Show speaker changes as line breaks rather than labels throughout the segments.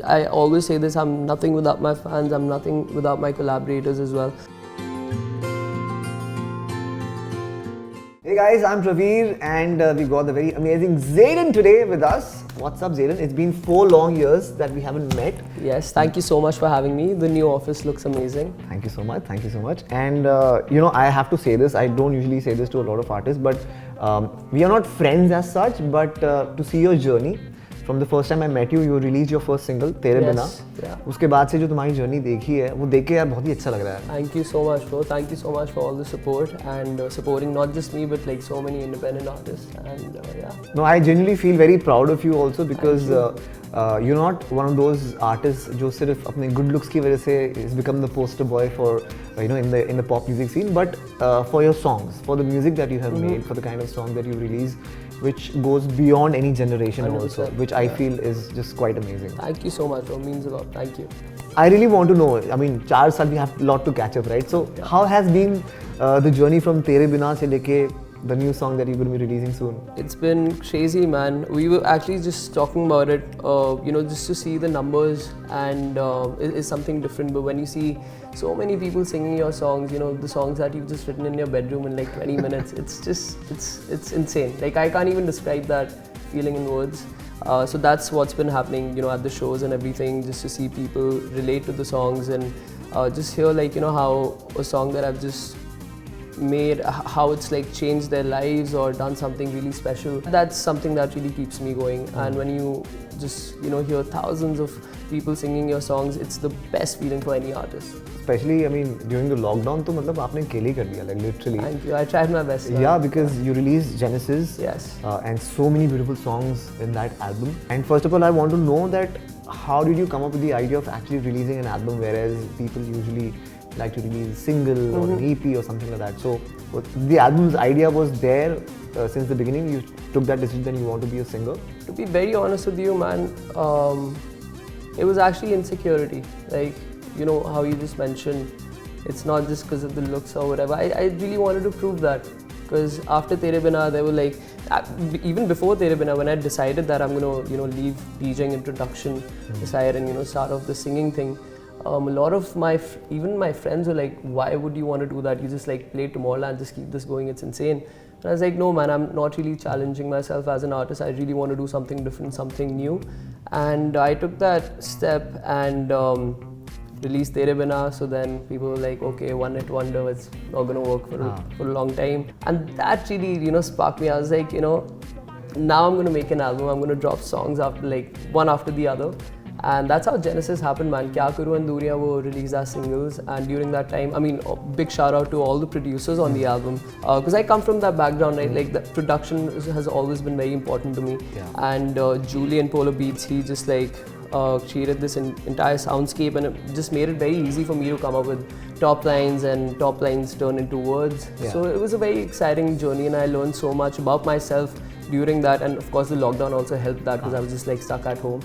I always say this, I'm nothing without my fans, I'm nothing without my collaborators as well.
Hey guys, I'm Praveer and we got the very amazing Zaeden today with us. What's up Zaeden? It's been 4 long years that we haven't met.
Yes, thank you so much for having me. The new office looks amazing.
Thank you so much, thank you so much. And I have to say this, I don't usually say this to a lot of artists, but we are not friends as such, but to see your journey. From the first time I met you, you released your first single, Tere Bina. उसके बाद से जो तुम्हारी journey देखी है, वो देख के यार बहुत ही अच्छा लग रहा है.
Thank you so much, bro. Thank you so much for all the support and supporting not just me but like so many independent artists. And yeah.
No, I genuinely feel very proud of you also because you're not one of those artists जो सिर्फ अपने good looks की वजह से has become the poster boy for in the pop music scene, but for your songs, for the music that you have made, for the kind of song that you release, which goes beyond any generation 100%. Also, which I feel is just quite amazing.
Thank you so much, bro. It means a lot. Thank you.
I really want to know, I mean, 4 साल we have a lot to catch up, right? So, how has been the journey from Tere Bina से लेके the new song that you're going to be releasing soon?
It's been crazy, man. We were actually just talking about it, just to see the numbers and it's something different. But when you see so many people singing your songs, the songs that you've just written in your bedroom in like 20 minutes, it's insane. Like I can't even describe that feeling in words. So that's what's been happening, at the shows and everything, just to see people relate to the songs and just hear like, how a song that I've just made, how it's like changed their lives or done something really special. That's something that really keeps me going. And when you just hear thousands of people singing your songs, it's the best feeling for any artist.
Especially, I mean, during the lockdown, तो मतलब आपने अकेले कर दिया, like literally.
Thank you. I tried my best.
Yeah, because you released Genesis.
Yes.
And so many beautiful songs in that album. And first of all, I want to know that how did you come up with the idea of actually releasing an album, whereas people usually like to release a single or an EP or something like that. So the album's idea was there since the beginning. You took that decision that you want to be a singer.
To be very honest with you, man, it was actually insecurity. Like, how you just mentioned, it's not just because of the looks or whatever. I really wanted to prove that. Because after Tere Bina, they were like, even before Tere Bina, when I decided that I'm gonna, leave DJing in production aside and start off the singing thing, a lot of even my friends were like, why would you want to do that? You just like play Tomorrowland, just keep this going, it's insane. And I was like, no man, I'm not really challenging myself as an artist. I really want to do something different, something new. And I took that step and released Tere Bina. So then people were like, okay, one hit wonder, it's not going to work for a long time. And that really, sparked me. I was like, now I'm going to make an album. I'm going to drop songs after like one after the other. And that's how Genesis happened, man. Kya Karu and Duriya were released as singles, and during that time, I mean, big shout out to all the producers on the album, because I come from that background, right? Like the production has always been very important to me. And Julian Polar Beats, he just like created this entire soundscape, and it just made it very easy for me to come up with top lines, and top lines turn into words. So it was a very exciting journey, and I learned so much about myself during that. And of course, the lockdown also helped that, because I was just like stuck at home.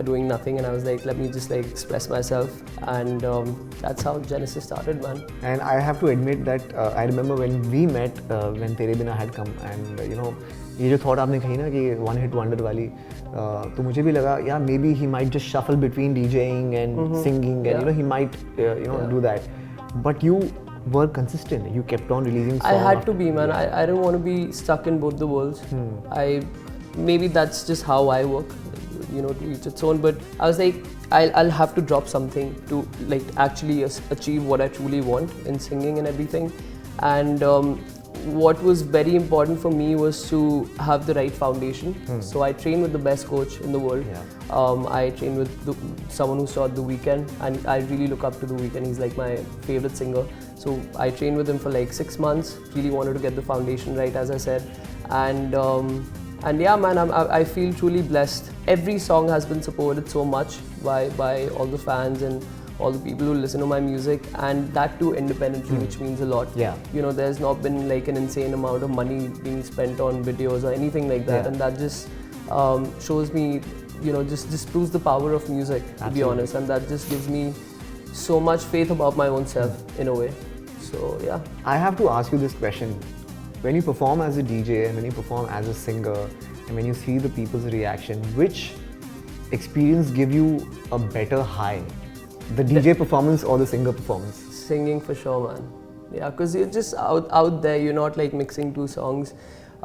Doing nothing, and I was like, let me just like express myself, and that's how Genesis started, man.
And I have to admit that I remember when we met, when Tere Bina had come, and ये जो thought आपने कही ना कि one hit wonder वाली, तो मुझे भी लगा, yeah, maybe he might just shuffle between DJing and singing, and he might do that. But you were consistent. You kept on releasing songs.
I had to be, man. I didn't want to be stuck in both the worlds. Maybe that's just how I work. To each its own, but I was like, I'll have to drop something to like actually achieve what I truly want in singing and everything. And what was very important for me was to have the right foundation. So I trained with the best coach in the world. I trained with someone who's taught The Weeknd, and I really look up to The Weeknd. He's like my favorite singer. So I trained with him for like 6 months. Really wanted to get the foundation right, as I said. And yeah, man, I feel truly blessed. Every song has been supported so much by all the fans and all the people who listen to my music, and that too independently, which means a lot. There's not been like an insane amount of money being spent on videos or anything like that, and that just shows me, just proves the power of music, to be honest, and that just gives me so much faith about my own self in a way. So yeah.
I have to ask you this question. When you perform as a DJ and when you perform as a singer and when you see the people's reaction, which experience give you a better high? The DJ performance or the singer performance?
Singing for sure, man. Yeah, because you're just out there. You're not like mixing two songs.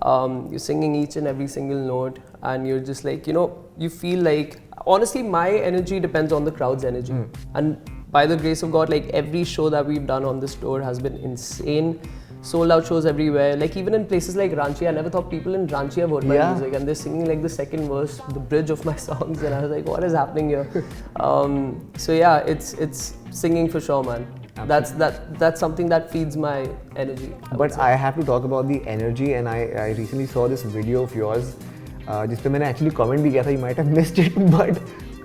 You're singing each and every single note, and you're just like, you feel like. Honestly, my energy depends on the crowd's energy, and by the grace of God, like every show that we've done on this tour has been insane. Sold out shows everywhere. Like even in places like Ranchi, I never thought people in Ranchi have heard my music, and they're singing like the second verse, the bridge of my songs, and I was like, what is happening here? So yeah, it's singing for sure, man. That's something that feeds my energy.
But I have to talk about the energy, and I recently saw this video of yours. जिसपे मैंने actually comment भी किया था. You might have missed it, but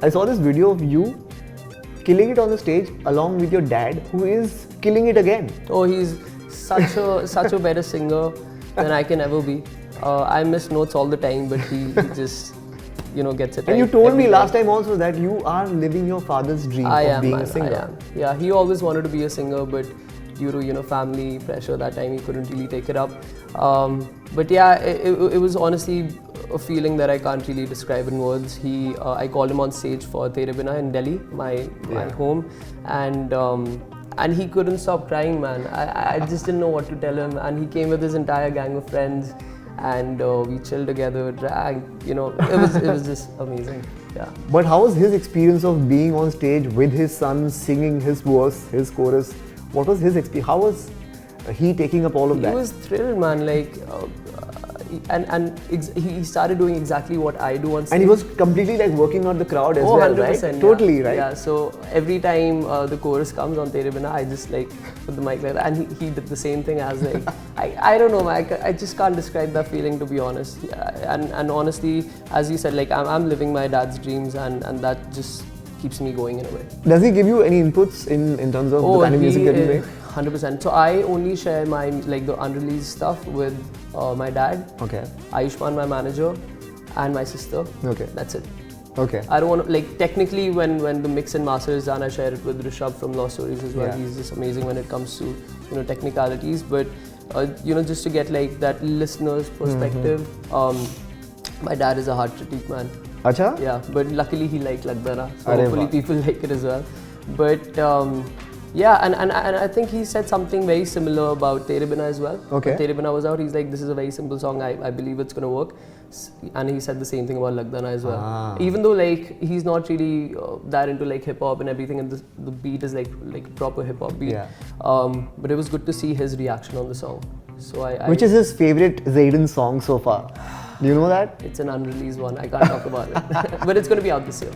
I saw this video of you killing it on the stage along with your dad, who is killing it again.
Oh, he's such a better singer than I can ever be. I miss notes all the time, but he just gets it.
And you told me last time also that you are living your father's dream of being a singer.
I am. Yeah, he always wanted to be a singer, but due to family pressure that time he couldn't really take it up. But yeah, it was honestly a feeling that I can't really describe in words. I called him on stage for Tere Bina in Delhi, my home, and he couldn't stop crying, man. I just didn't know what to tell him, and he came with his entire gang of friends, and we chilled together, drank. It was just amazing. Yeah.
But how was his experience of being on stage with his son, singing his verse, his chorus? What was his experience? How was he taking up all of that?
He was thrilled, man. Like, he started doing exactly what I do on stage.
And he was completely like working on the crowd as well, 100%, right?
Yeah.
Totally, right?
Yeah. So every time the chorus comes on Tere Bina, I just like put the mic like that, and he did the same thing as like I don't know, I just can't describe that feeling, to be honest. Yeah, and honestly, as you said, like I'm living my dad's dreams, and that just keeps me going in a way.
Does he give you any inputs in terms of the kind of music that you make?
100%. So I only share my the unreleased stuff with my dad, Ayushman, my manager, and my sister.
Okay.
That's it.
Okay.
I don't want to, like, technically when the mix and master is done, I share it with Rishabh from Lost Stories as well.
Yeah.
He's just amazing when it comes to technicalities, but just to get like that listener's perspective. My dad is a hard critique, man.
Acha?
Yeah, but luckily he liked Lagda Na, so hopefully people like it as well. But yeah, and I think he said something very similar about Tere Bina as well.
Okay.
When Tere Bina was out, he's like, this is a very simple song, I believe it's going to work. And he said the same thing about Lagda Na as well. Even though like he's not really that into like hip hop and everything, and the beat is like proper hip hop beat.
Yeah.
But it was good to see his reaction on the song. So
Which is his favorite Zaeden song so far? Do you know that?
It's an unreleased one. I can't talk about it. But it's going to be out this year.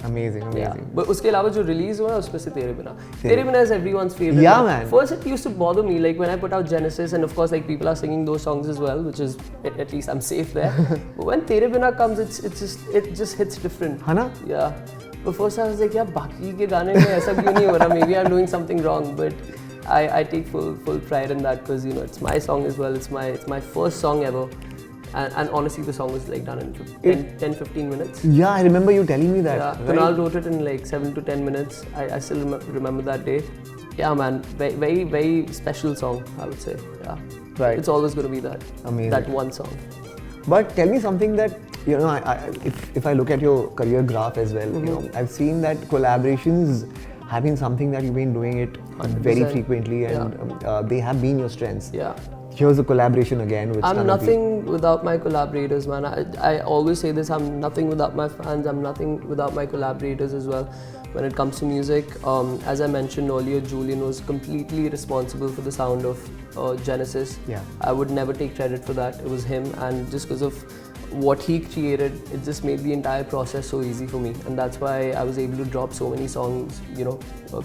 Amazing.
Yeah. But uske alawa jo release hua hai, usme se Tere Bina. Tere Bina is everyone's favorite.
Yeah, man.
First it used to bother me, like when I put out Genesis, and of course like people are singing those songs as well, which is at least I'm safe there. But when Tere Bina comes, it just hits different.
Hana?
Yeah. But first I was like, yeah, baki ke gaane mein aisa kyun nahi ho raha? Maybe I'm doing something wrong. But I take full pride in that, because it's my song as well. It's my first song ever. And honestly, the song was like done in 10-15 minutes.
Yeah, I remember you telling me that.
Yeah, Kunal wrote it in like 7 to 10 minutes. I still remember that day. Yeah, man, very, very special song, I would say. Yeah,
right.
It's always going to be that.
Amazing.
That one song.
But tell me something that if I look at your career graph as well, I've seen that collaborations have been something that you've been doing it
100%.
Very frequently, and they have been your strengths.
Yeah.
Here's a collaboration again with
I'm nothing without my collaborators, man. I always say this, I'm nothing without my fans, I'm nothing without my collaborators as well. When it comes to music, as I mentioned earlier, Julian was completely responsible for the sound of Genesis.
Yeah.
I would never take credit for that, it was him, and just because of what he created, it just made the entire process so easy for me, and that's why I was able to drop so many songs,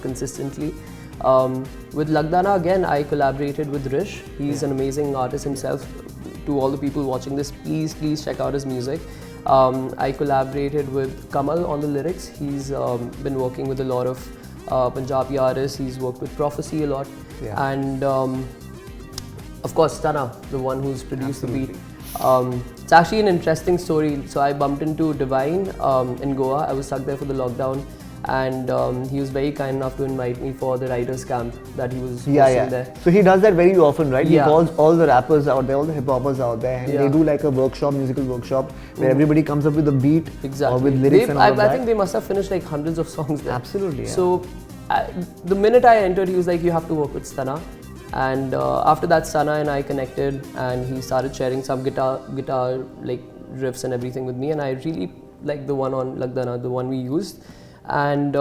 consistently. With Lagda Na, again, I collaborated with Rish. He's an amazing artist himself. To all the people watching this, please check out his music. I collaborated with Kamal on the lyrics. He's been working with a lot of Punjabi artists. He's worked with Prophecy a lot.
Yeah.
And of course, Tana, the one who's produced the beat. It's actually an interesting story. So I bumped into Divine in Goa. I was stuck there for the lockdown. and he was very kind enough to invite me for the writers camp that he was hosting there.
So he does that very often, right?
Yeah.
He calls all the rappers out there, all the hip hoppers out there, and they do like a workshop, musical workshop, where everybody comes up with a beat or with lyrics and all of that.
I think they must have finished like hundreds of songs there.
Absolutely. Yeah.
So the minute I entered, he was like, "You have to work with Sana." And after that, Sana and I connected, and he started sharing some guitar like riffs and everything with me, and I really liked the one on Lagda Na, the one we used. And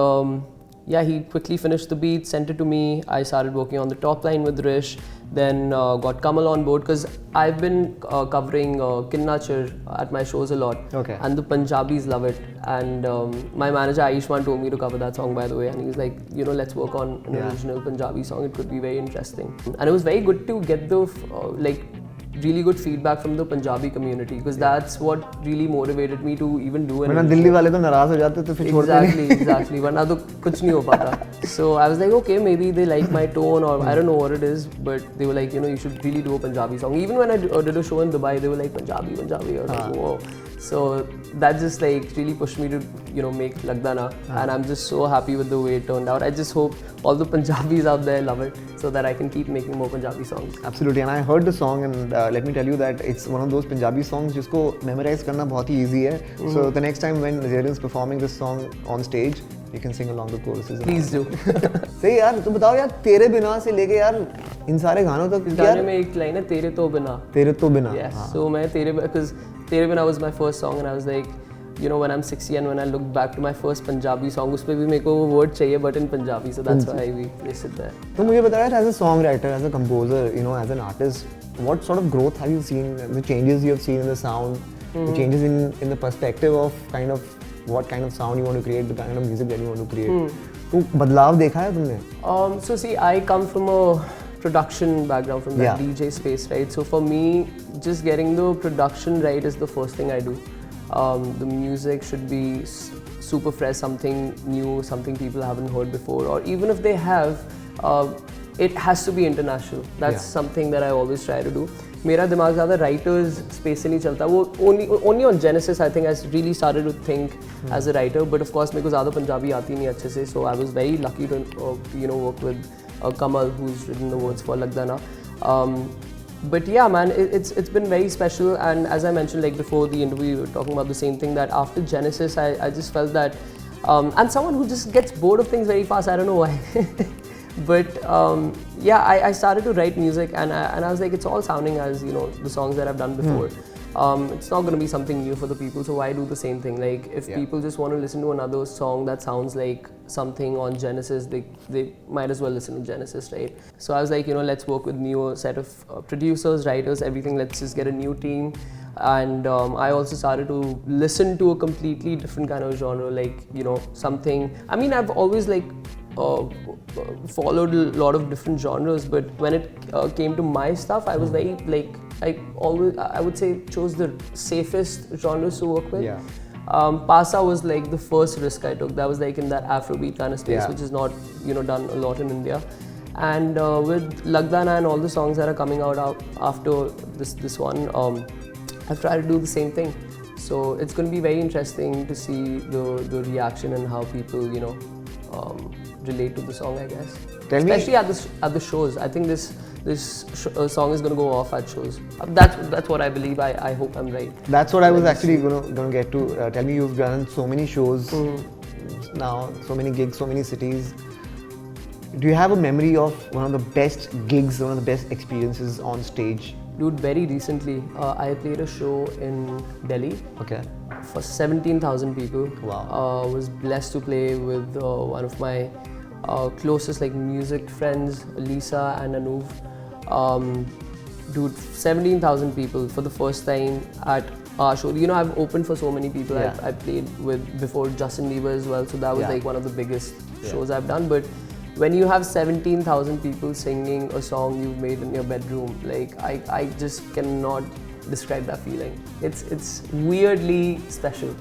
yeah, he quickly finished the beat, sent it to me. I started working on the top line with Rish, then got Kamal on board, because I've been covering Kinnachar at my shows a lot.
Okay.
And the Punjabis love it. And my manager Ayushman told me to cover that song, by the way, and he was like, you know, let's work on an original Punjabi song. It could be very interesting. And it was very good to get the like really good feedback from the Punjabi community, because that's what really motivated me to even do it.
वरना दिल्ली वाले तो नाराज हो जाते तो फिर छोड़ते नहीं.
Exactly. वरना तो कुछ नहीं हो पाता. So I was like, okay, maybe they like my tone, or I don't know what it is, but they were like, you know, you should really do a Punjabi song. Even when I did a show in Dubai, they were like, Punjabi. I was like, whoa. So that just like really pushed me to, you know, make Lagda Na, and I'm just so happy with the way it turned out. I just hope all the Punjabis out there love it, so that I can keep making more Punjabi songs.
Absolutely, and I heard the song, and let me tell you that it's one of those Punjabi songs जिसको memorize करना बहुत ही easy है. So the next time when Zaeden is performing this song on stage, you can sing along the choruses.
Please do.
सही यार, तो बताओ यार, तेरे बिना से लेके यार इन सारे गानों तक.
इस गाने में एक लाइन है, तेरे तो बिना.
तेरे तो बिना.
Yes. So मैं तेरे, because Tere Bina was my first song, and I was like, you know, when I'm 60 and when I look back to my first Punjabi song, उसपे भी मेरे को वो word चाहिए, but in Punjabi, so that's why we placed it there.
तो मुझे बताओ यार, as a songwriter, as a composer, you know, as an artist, what sort of growth have you seen? The changes you have seen in the sound, the changes in the perspective of kind of what kind of sound you want to create, the kind of music that you want to create. तो बदलाव देखा है तुमने?
So see, I come from a production background, from that DJ space, right? So for me, just getting the production right is the first thing I do. The music should be super fresh, something new, something people haven't heard before, or even if they have, it has to be international. That's something that I always try to do. मेरा दिमाग ज़्यादा writers space से नहीं चलता. वो only on Genesis I think I really started to think as a writer. But of course मेरे को ज़्यादा पंजाबी आती नहीं अच्छे से. So I was very lucky to you know, work with Kamal, who's written the words for Lagda Na. But yeah, man, it's been very special. And as I mentioned, like before the interview, we were talking about the same thing, that after Genesis, I just felt that I'm someone who just gets bored of things very fast. I don't know why. But yeah, I started to write music, and I was like, it's all sounding as, you know, the songs that I've done before. It's not going to be something new for the people, so why do the same thing? Like, if people just want to listen to another song that sounds like something on Genesis, they might as well listen to Genesis, right? So I was like, you know, let's work with new set of producers, writers, everything. Let's just get a new team. And I also started to listen to a completely different kind of genre, like, you know, something. I mean, I've always like followed a lot of different genres, but when it came to my stuff, I was very like, I would say, chose the safest genres to work with. Pasa was like the first risk I took. That was like in that Afrobeat kind of space, which is not, you know, done a lot in India. And with Lagda Na and all the songs that are coming out after this one, I've tried to do the same thing. So it's going to be very interesting to see the reaction and how people, you know, relate to the song, I guess. Especially at the shows. I think this song is going to go off at shows. That's what I believe. I hope I'm right.
That's what I was actually going to get to. Tell me, you've done so many shows now, so many gigs, so many cities. Do you have a memory of one of the best gigs, one of the best experiences on stage?
Dude, very recently, I played a show in Delhi.
Okay.
For 17,000 people.
Wow.
Was blessed to play with one of my closest like music friends, Lisa and Anuv. Dude, 17,000 people for the first time at our show. You know, I've opened for so many people. I played with before Justin Bieber as well, so that was like one of the biggest shows I've done. But when you have 17,000 people singing a song you've made in your bedroom, like I just cannot describe that feeling. It's weirdly special,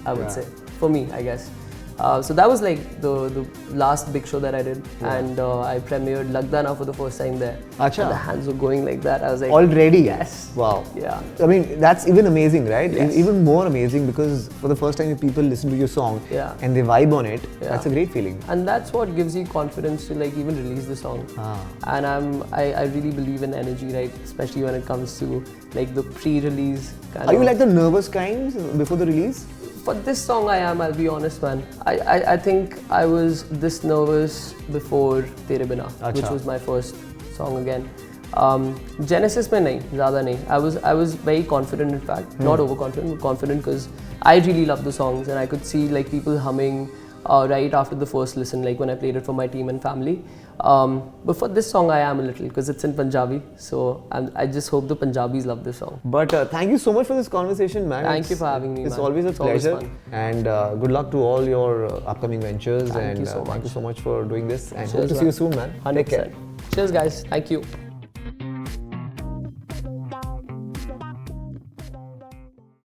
I would say, for me, I guess. So that was like the last big show that I did, and I premiered Lagda Na for the first time there.
Acha.
And the hands were going like that. I was like,
already?
Yes.
Wow.
Yeah.
I mean, that's even amazing, right?
Yes.
Even more amazing because for the first time people listen to your song and they vibe on it.
Yeah.
That's a great feeling.
And that's what gives you confidence to like even release the song. And I really believe in energy, right? Especially when it comes to like the pre-release kind
Are
of.
you like the nervous kind before the release?
For this song I am, I'll be honest, man. I think I was this nervous before Tere Bina, which was my first song again. Genesis mein nahi, zyada nahi. I was very confident, in fact. Not overconfident, but confident because I really love the songs and I could see like people humming right after the first listen, like when I played it for my team and family. But for this song I am a little because it's in Punjabi, so I just hope the Punjabis love this song.
But thank you so much for this conversation, man.
Thank you for having me,
It's
man.
always a pleasure.
Always fun.
And good luck to all your upcoming ventures.
Thank you so
Thank you
much.
so much for doing this. And
Cheers,
hope to see you soon, man.
100%.
Take care.
Cheers, guys. Thank you.